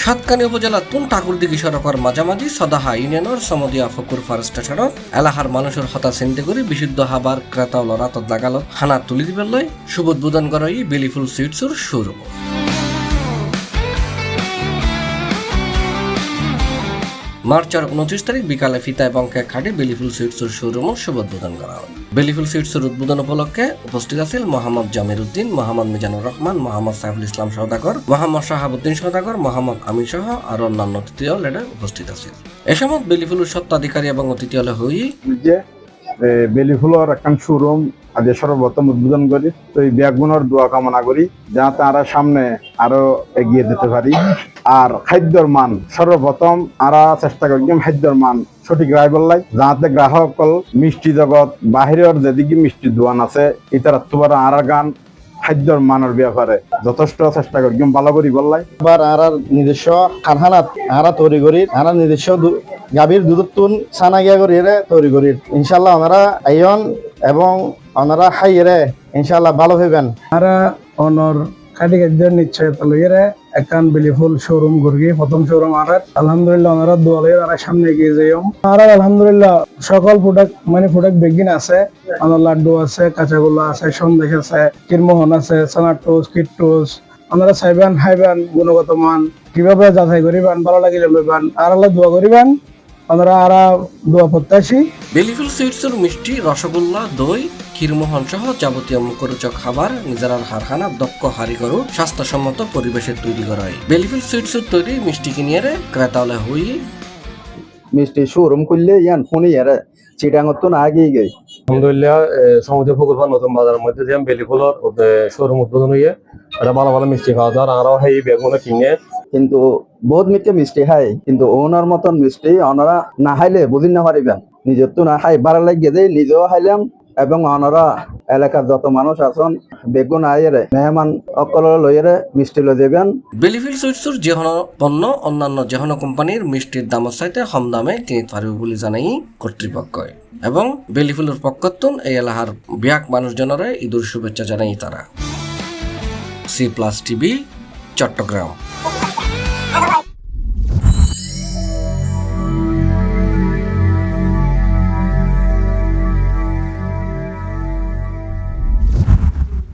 সাতকানি উপজেলার তুন ঠাকুরদিঘি সড়কের মাঝামাঝি সদাহা ইউনিয়নের সমদিয়া ফকুর ফার স্টেশনত এলাকার মানুষের হতা চিন্তা করে বিশুদ্ধ হাবার ক্রেতা লড়াত লাগালত হানা তুলি দিবার লয় শুভ উদ্বোধন করা বেলিফুল সুইটসুর শোরুম। মার্চের 29 তারিখ বিকালে ফিতা এবং কেক কাটে বেলিফুল সুইটসুর শোরুম শুভ উদ্বোধন করা হয়। বেলিফুল সুইটসুর উদ্বোধন উপলক্ষে উপস্থিত আছেন মোহাম্মদ জামির উদ্দিন, মোহাম্মদ মিজানুর রহমান, মোহাম্মদ সাইফুল ইসলাম সওদাগর, মোহাম্মদ শাহাবুদ্দিন সওদাগর, মোহাম্মদ আমির সহ আর অন্যান্য অতিথিও উপস্থিত আছেন। এ সময় বেলিফুলের স্বত্বাধিকারী এবং অতিথি হলে হই বেলিফুলের একটা শোরুম আজ সর্বপ্রথম উদ্বোধন করি, তো এই ব্যাগগুলোর দোয়া কামনা করি যাতে আমরা সামনে আরো এগিয়ে যেতে পারি। আর খাদ্যর মান সর্বপ্রথম আমরা চেষ্টা করি খাদ্যর মান সঠিক রায় বললাই, যাতে গ্রাহক মিষ্টি জগৎ বাহিরের যেদিকে মিষ্টি দোয়ান আছে এটার তোমার আর গান খাদ্যর মানের ব্যাপারে যথেষ্ট চেষ্টা করি ভালো করি বললাই। এবার আর নিজস্ব কারখানা আরা তৈরি করি, আর নিজস্ব গাভীর দুধতুন ছানা গিয়া করি তৈরি করি। ইনশাল্লাহ আমরা আইন এবং ওনারা খাইয়ে ইনশাল্লাহ ভালো হইবেন। আমরা অনর খাটি খাদ্যের নিশ্চয়তা লইয়ে একখান বেলিফুল শোরুম করি, প্রথম শোরুম আর আলহামদুলিল্লাহ ওনারা দোয়ালে আর সামনে এগিয়ে যাই। আর আলহামদুলিল্লাহ সকল প্রোডাক্ট বেগিন আছে, আমার লাড্ডু আছে, কাঁচাগোল্লা আছে, সন্দেশ আছে, কিরমোহন আছে, চানার টোস্ট, কিট টোস্ট। আপনারা চাইবেন খাইবেন, গুণগত মান কিভাবে যাচাই করিবেন, ভালো লাগিলে লইবেন, আর আল্লাহ দোয়া করিবেন। আমরা দোয়া প্রত্যাশী। বেলিফুল সুইটসুর মিষ্টি, রসগোল্লা, দই, ক্ষীরমোহন সহ যাবতীয় মুখরোচক খাবার নিজেরার কারখানা দক্ষ কারিগর স্বাস্থ্যসম্মত পরিবেশে তৈরি করা হয়। বেলিফুল সুইটসুর তৈরি মিষ্টি কিনিয়ে ক্রেতা হলে হই মিষ্টি শোরুম করলে ইয়ান ফোনে চিটাঙ্গত না আগিয়ে গে। আলহামদুলিল্লাহ সমুদ্র পুকুর নতুন বাজারের মধ্যে যে বেলিফুলের শোরুম উদ্বোধন হয়ে এটা ভালো ভালো মিষ্টি খাওয়া যায়। আরো এই বেগুলো কিনে কিন্তু বহুত মিষ্টি খাই, কিন্তু ওনার মতন মিষ্টি ওনারা না খাইলে বুঝি না পারিবেন। নিজের তো না খাই বাড়া লাগিয়ে দেয়, নিজেও খাইলাম এবং ওনারা এলাকার যত মানুষ আছেন বেগুন আইয়ে মেহমান অকল লইয়ে মিষ্টি লই দেবেন। বেলিফুল সুইটসুর যেহন পণ্য অন্যান্য যেহন কোম্পানির মিষ্টির দামের চাইতে কম দামে কিনতে পারবে বলে জানাই কর্তৃপক্ষ এবং বেলিফুলের পক্ষতুন এই এলাকার ব্যাক মানুষজনের ঈদের শুভেচ্ছা জানাই তারা। C+ TV, Chittagong.